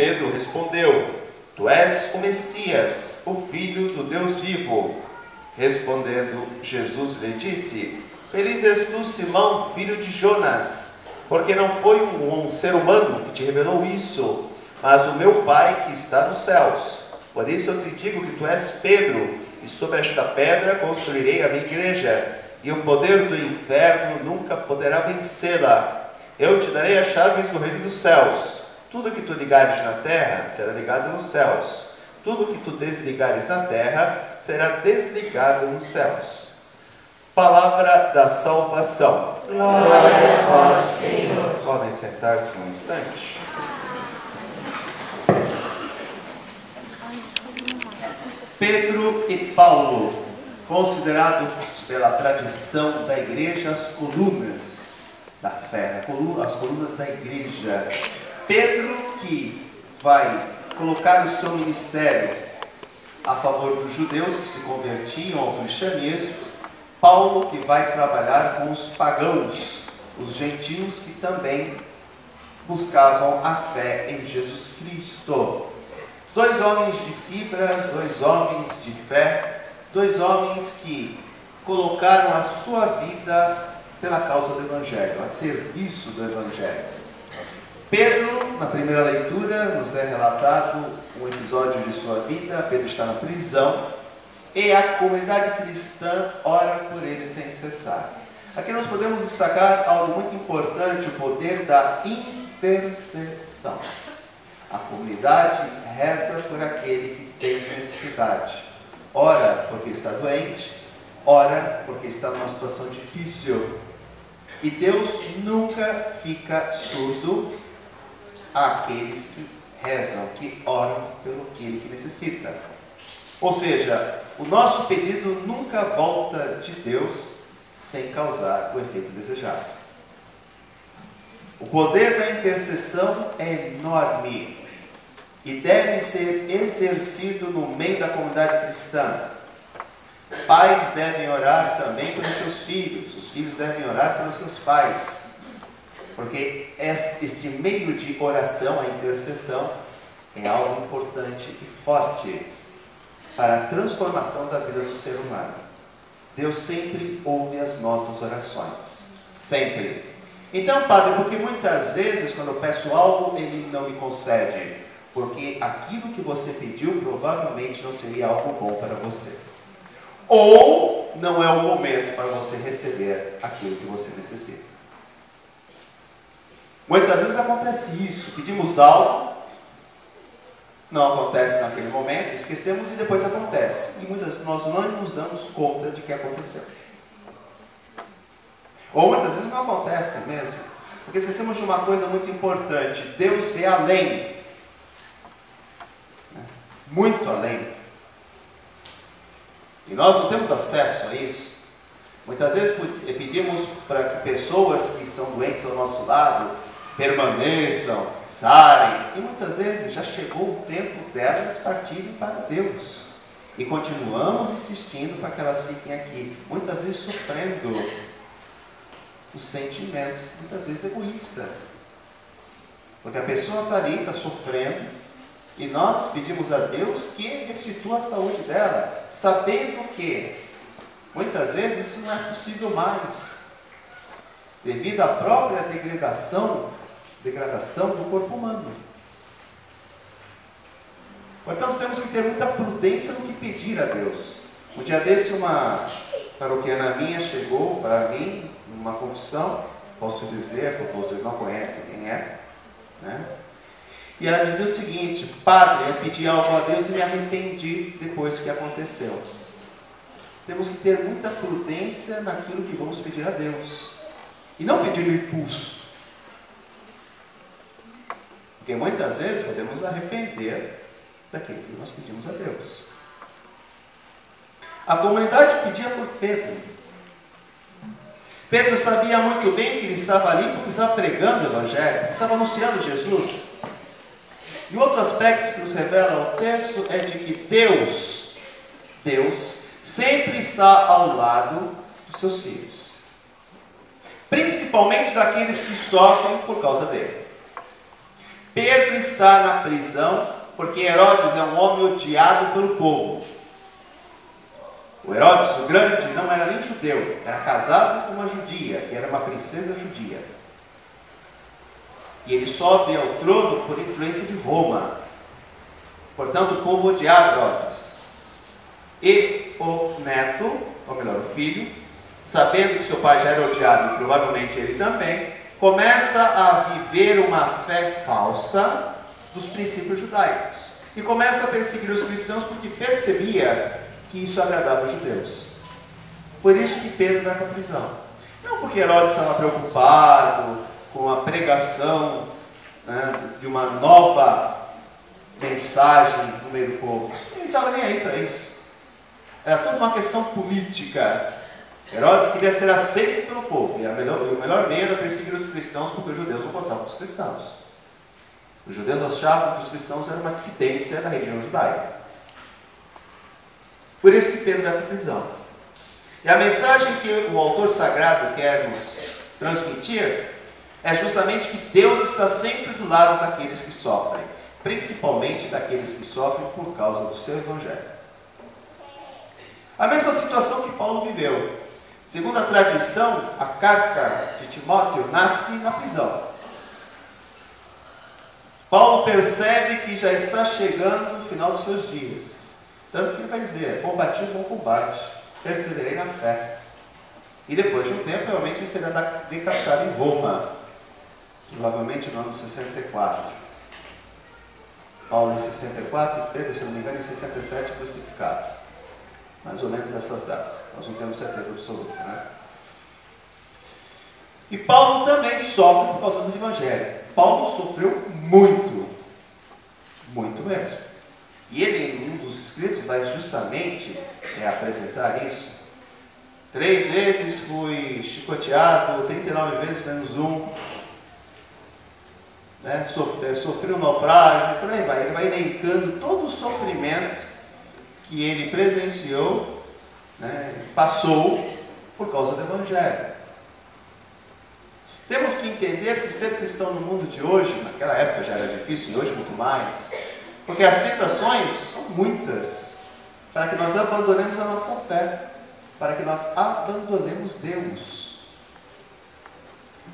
Pedro respondeu: Tu és o Messias, o Filho do Deus vivo. Respondendo, Jesus lhe disse: Feliz és tu, Simão, filho de Jonas, porque não foi um ser humano que te revelou isso, mas o meu Pai que está nos céus. Por isso eu te digo que tu és Pedro, e sobre esta pedra construirei a minha igreja, e o poder do inferno nunca poderá vencê-la. Eu te darei as chaves do reino dos céus. Tudo que tu ligares na terra será ligado nos céus. Tudo que tu desligares na terra será desligado nos céus. Palavra da salvação. Glória a vós, Senhor. Podem sentar-se um instante. Pedro e Paulo, considerados pela tradição da igreja as colunas da fé, as colunas da igreja. Pedro, que vai colocar o seu ministério a favor dos judeus que se convertiam ao cristianismo. Paulo, que vai trabalhar com os pagãos, os gentios que também buscavam a fé em Jesus Cristo. Dois homens de fibra, dois homens de fé, dois homens que colocaram a sua vida pela causa do Evangelho, a serviço do Evangelho. Pedro, na primeira leitura, nos é relatado um episódio de sua vida. Pedro está na prisão e a comunidade cristã ora por ele sem cessar. Aqui nós podemos destacar algo muito importante, o poder da intercessão. A comunidade reza por aquele que tem necessidade. Ora porque está doente, ora porque está numa situação difícil. E Deus nunca fica surdo àqueles que rezam, que oram pelo que ele necessita. Ou seja, o nosso pedido nunca volta de Deus sem causar o efeito desejado. O poder da intercessão é enorme e deve ser exercido no meio da comunidade cristã. Pais devem orar também pelos seus filhos, os filhos devem orar pelos seus pais, porque este meio de oração, a intercessão, é algo importante e forte para a transformação da vida do ser humano. Deus sempre ouve as nossas orações, sempre. Então, Padre, porque muitas vezes quando eu peço algo, Ele não me concede, porque aquilo que você pediu provavelmente não seria algo bom para você, ou não é o momento para você receber aquilo que você necessita. Muitas vezes acontece isso, pedimos algo, não acontece naquele momento, esquecemos e depois acontece, e muitas vezes nós não nos damos conta de que aconteceu. Ou muitas vezes não acontece mesmo, porque esquecemos de uma coisa muito importante: Deus vê além, muito além, e nós não temos acesso a isso. Muitas vezes pedimos para que pessoas que são doentes ao nosso lado permaneçam, sarem, e muitas vezes já chegou o tempo delas partirem para Deus, e continuamos insistindo para que elas fiquem aqui, muitas vezes sofrendo o sentimento, muitas vezes egoísta, porque a pessoa está ali, está sofrendo, e nós pedimos a Deus que restitua a saúde dela, sabendo que muitas vezes isso não é possível mais, devido à própria degradação do corpo humano. Portanto, temos que ter muita prudência no que pedir a Deus. Um dia desse, uma paroquiana minha chegou para mim, numa confissão, posso dizer, porque vocês não conhecem quem é, né? E ela dizia o seguinte: Padre, eu pedi algo a Deus e me arrependi depois que aconteceu. Temos que ter muita prudência naquilo que vamos pedir a Deus, e não pedir no impulso, porque muitas vezes podemos nos arrepender daquilo que nós pedimos a Deus. A comunidade pedia por Pedro. Pedro sabia muito bem que ele estava ali porque estava pregando o Evangelho, estava anunciando Jesus. E outro aspecto que nos revela o texto é de que Deus sempre está ao lado dos seus filhos, principalmente daqueles que sofrem por causa dele. Pedro está na prisão porque Herodes é um homem odiado pelo povo. O Herodes, o grande, não era nem judeu, era casado com uma judia, que era uma princesa judia. E ele sobe ao trono por influência de Roma. Portanto, o povo odiava Herodes. E o neto, ou melhor, o filho, sabendo que seu pai já era odiado, e provavelmente ele também, começa a viver uma fé falsa dos princípios judaicos. E começa a perseguir os cristãos porque percebia que isso agradava os judeus. Por isso que Pedro vai para a prisão. Não porque Herodes estava preocupado com a pregação, né, de uma nova mensagem no meio do povo. Ele não estava nem aí para isso. Era toda uma questão política. Herodes queria ser aceito pelo povo. E o melhor meio era perseguir os cristãos, porque os judeus não gostavam dos cristãos. Os judeus achavam que os cristãos eram uma dissidência da religião judaica. Por isso que Pedro vai para a prisão. E a mensagem que o autor sagrado quer nos transmitir é justamente que Deus está sempre do lado daqueles que sofrem, principalmente daqueles que sofrem por causa do seu evangelho. A mesma situação que Paulo viveu. Segundo a tradição, a carta de Timóteo nasce na prisão. Paulo percebe que já está chegando no final dos seus dias. Tanto que ele vai dizer: combati o bom combate, perseverei na fé. E depois de um tempo, realmente ele será decapitado em Roma, provavelmente no ano 64. Paulo em 64 e Pedro, se não me engano, em 67 crucificado. Mais ou menos essas datas. Nós não temos certeza absoluta, né? E Paulo também sofre por causa do Evangelho. Paulo sofreu muito, muito mesmo. E ele, em um dos escritos, vai justamente apresentar isso. 3 vezes fui chicoteado, 39 vezes menos 1. Né? Sofri um naufrágio, por aí vai. Ele vai elencando todo o sofrimento que ele presenciou, né? Passou por causa do Evangelho. Temos que entender que ser cristão no mundo de hoje, naquela época já era difícil, e hoje muito mais, porque as tentações são muitas, para que nós abandonemos a nossa fé, para que nós abandonemos Deus.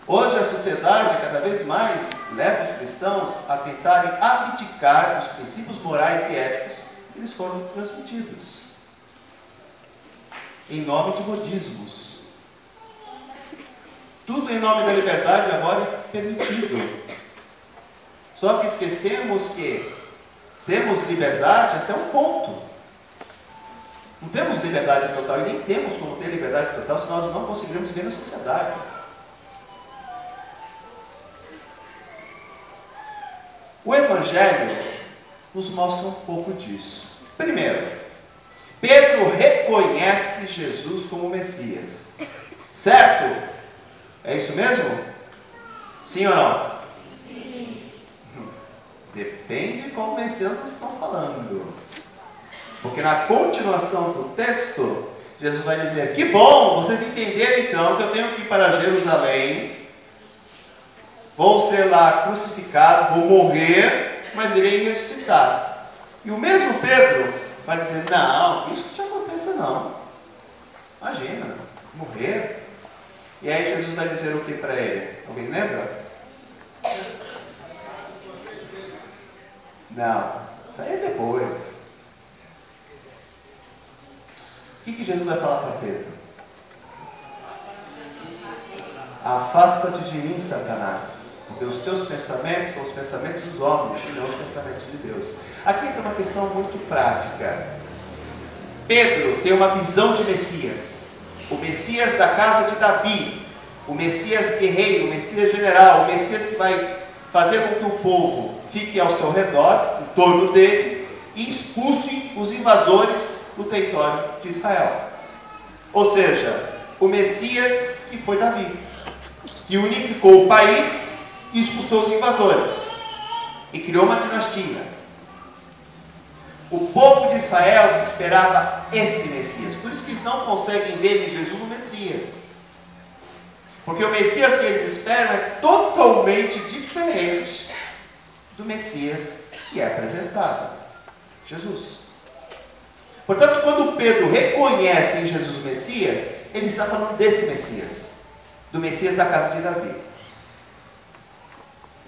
Hoje a sociedade cada vez mais leva os cristãos a tentarem abdicar dos princípios morais e éticos que lhes foram transmitidos, em nome de modismos. Tudo em nome da liberdade agora é permitido. Só que esquecemos que temos liberdade até um ponto. Não temos liberdade total e nem temos como ter liberdade total se nós não conseguirmos viver na sociedade. O Evangelho nos mostra um pouco disso. Primeiro, Pedro reconhece Jesus como Messias. Certo? É isso mesmo? Sim ou não? Sim. Depende de qual Messias nós estamos falando. Porque na continuação do texto, Jesus vai dizer: que bom, vocês entenderam então que eu tenho que ir para Jerusalém, vou ser lá crucificado, vou morrer, mas irei ressuscitar. E o mesmo Pedro vai dizer: não, isso não te aconteça não. Imagina, morrer. E aí Jesus vai dizer o que para ele? Alguém lembra? Não, isso aí é depois. O que Jesus vai falar para Pedro? Afasta-te de mim, Satanás, porque os teus pensamentos são os pensamentos dos homens e não os pensamentos de Deus. Aqui entra uma questão muito prática. Pedro tem uma visão de Messias. O Messias da casa de Davi, o Messias guerreiro, o Messias general, o Messias que vai fazer com que o povo fique ao seu redor, em torno dele, e expulse os invasores do território de Israel. Ou seja, o Messias que foi Davi, que unificou o país e expulsou os invasores, e criou uma dinastia. O povo de Israel esperava esse Messias. Por isso que eles não conseguem ver em Jesus o Messias. Porque o Messias que eles esperam é totalmente diferente do Messias que é apresentado, Jesus. Portanto, quando Pedro reconhece em Jesus o Messias, ele está falando desse Messias, do Messias da casa de Davi.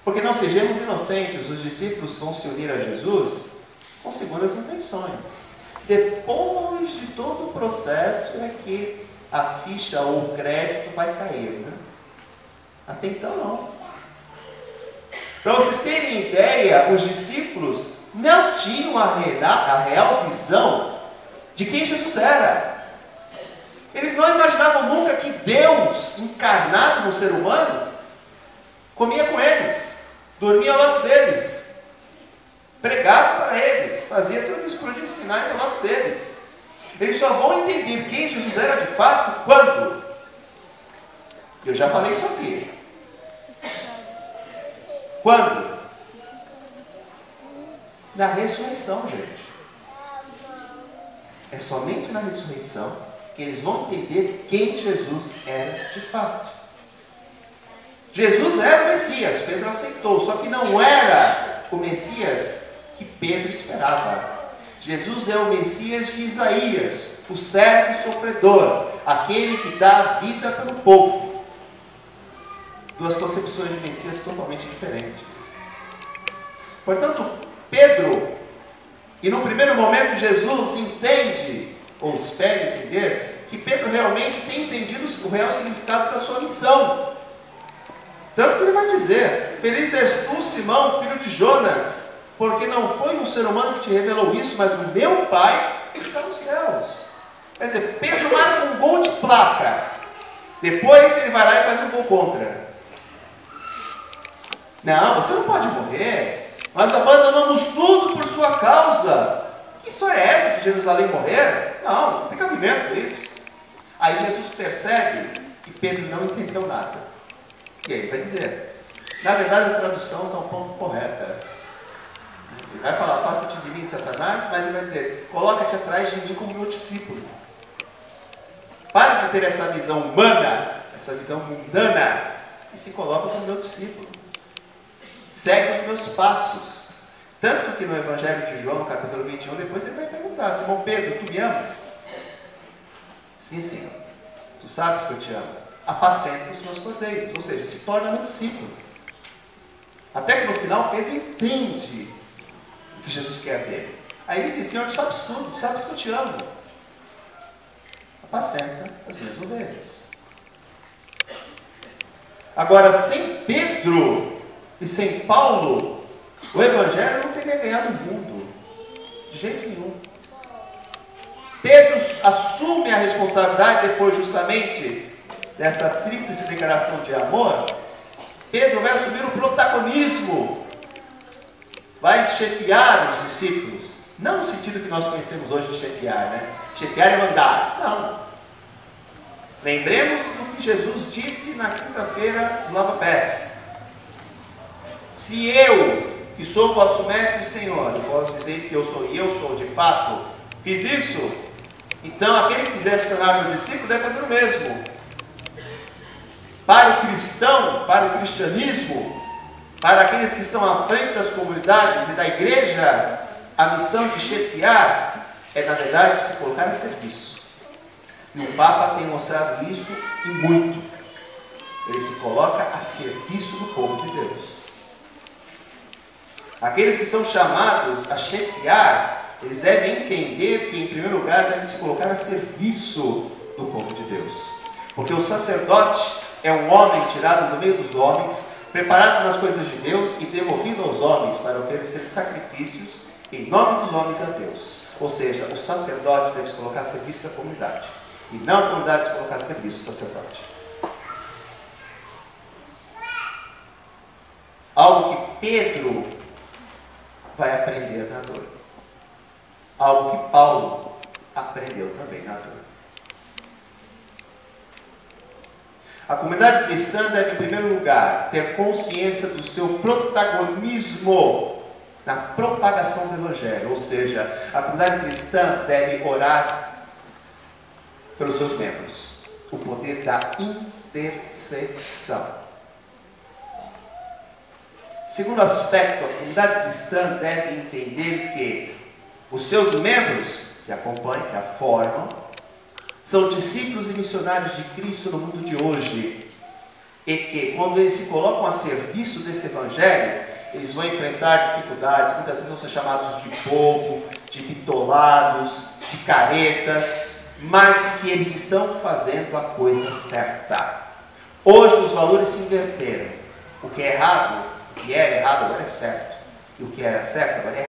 Porque não sejamos inocentes, os discípulos vão se unir a Jesus com segundas intenções. Depois de todo o processo é que a ficha ou o crédito vai cair, né? Até então não. Para vocês terem ideia, os discípulos não tinham a real visão de quem Jesus era. Eles não imaginavam nunca que Deus, encarnado no ser humano, comia com eles, dormia ao lado deles, pregava para eles, fazia todos os sinais ao lado deles. Eles só vão entender quem Jesus era de fato quando? Eu já falei isso aqui. Quando? Na ressurreição, gente. É somente na ressurreição que eles vão entender quem Jesus era de fato. Jesus era o Messias, Pedro aceitou, só que não era o Messias que Pedro esperava. Jesus é o Messias de Isaías, o servo sofredor, aquele que dá a vida pelo povo. Duas concepções de Messias totalmente diferentes. Portanto, Pedro, e no primeiro momento Jesus entende, ou espera entender, que Pedro realmente tem entendido o real significado da sua missão. Tanto que ele vai dizer: feliz és tu, Simão, filho de Jonas, porque não foi um ser humano que te revelou isso, mas o meu Pai que está nos céus. Quer dizer, Pedro marca um gol de placa. Depois ele vai lá e faz um gol contra. Não, você não pode morrer. Nós abandonamos tudo por sua causa. Que história é essa de Jerusalém morrer? Não, não tem cabimento isso. Aí Jesus percebe que Pedro não entendeu nada. E aí ele vai dizer, na verdade a tradução está um pouco correta. Ele vai falar, faça-te de mim, Satanás, mas ele vai dizer, coloca-te atrás de mim como meu discípulo. Para de ter essa visão humana, essa visão mundana, e se coloca como meu discípulo. Segue os meus passos. Tanto que no Evangelho de João, no capítulo 21, depois ele vai perguntar, Simão Pedro, tu me amas? Sim, Senhor. Tu sabes que eu te amo. Apacenta os meus cordeiros, ou seja, se torna meu discípulo. Até que no final Pedro entende o que Jesus quer dele. Aí ele diz, Senhor, tu sabes tudo, tu sabes que eu te amo. Apacenta as minhas ovelhas. Agora, sem Pedro e sem Paulo, o Evangelho não teria ganhado o mundo, de jeito nenhum. Pedro assume a responsabilidade depois justamente dessa tríplice declaração de amor. Pedro vai assumir o protagonismo, vai chefiar os discípulos, não no sentido que nós conhecemos hoje de chefiar, né? Chefiar é mandar, não. Lembremos do que Jesus disse na quinta-feira do Lava Pés. Se eu, que sou vosso mestre e Senhor, e vós dizeis que eu sou de fato, fiz isso, então aquele que quiser se tornar meu discípulo deve fazer o mesmo. Para o cristão, para o cristianismo, para aqueles que estão à frente das comunidades e da igreja, a missão de chefiar é, na verdade, se colocar a serviço. E o Papa tem mostrado isso e muito. Ele se coloca a serviço do povo de Deus. Aqueles que são chamados a chefiar, eles devem entender que, em primeiro lugar, devem se colocar a serviço do povo de Deus. Porque o sacerdote é um homem tirado do meio dos homens, preparado nas coisas de Deus e devolvido aos homens para oferecer sacrifícios em nome dos homens a Deus. Ou seja, o sacerdote deve se colocar a serviço da comunidade, e não a comunidade se colocar a serviço do sacerdote. Algo que Pedro vai aprender na dor. Algo que Paulo aprendeu também na dor. A comunidade cristã deve, em primeiro lugar, ter consciência do seu protagonismo na propagação do Evangelho. Ou seja, a comunidade cristã deve orar pelos seus membros. O poder da intercessão. Segundo aspecto, a comunidade cristã deve entender que os seus membros, que acompanham, que a formam, são discípulos e missionários de Cristo no mundo de hoje. E que, quando eles se colocam a serviço desse evangelho, eles vão enfrentar dificuldades, muitas vezes vão ser chamados de bobo, de bitolados, de caretas, mas que eles estão fazendo a coisa certa. Hoje os valores se inverteram. O que é errado, o que era errado agora é certo. E o que era certo agora é